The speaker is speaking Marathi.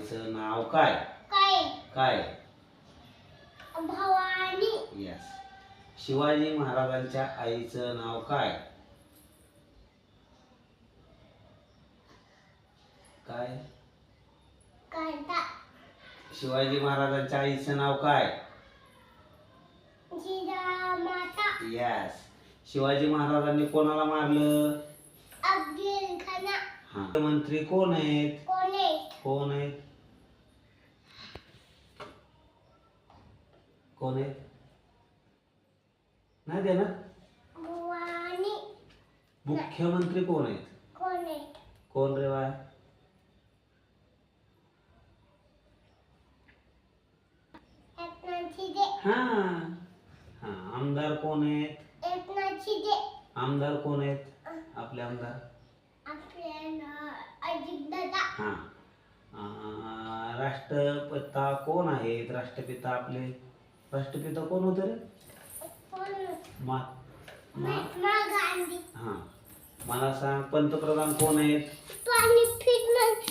आईचं नाव काय? काय? काय? भवानी. यस. शिवाजी महाराजांच्या आईचं नाव काय? काय? कांता. शिवाजी महाराजांच्या आईचं नाव काय? जिजामाता. यस. शिवाजी महाराजांनी कोणाला मारलं? अफजल खान. हा. मंत्री कोण आहेत? कोणे? कोण आहेत? कोण आहेत? नाही दे ना. भवानी. मुख्यमंत्री कोण आहेत? कोणे? कोण रे बा? एकनाथ शिंदे. हा हा. आमदार कोण आहेत? एकनाथ शिंदे. आमदार कोण आहेत? आपले आमदार आपले अजितदादा. हा. राष्ट्रपिता कोण आहेत? राष्ट्रपिता आपले राष्ट्रपिता कोण होते रे? कोण? महात्मा गांधी. हा. मला सांग पंतप्रधान कोण आहेत? स्वामी फिटनेस.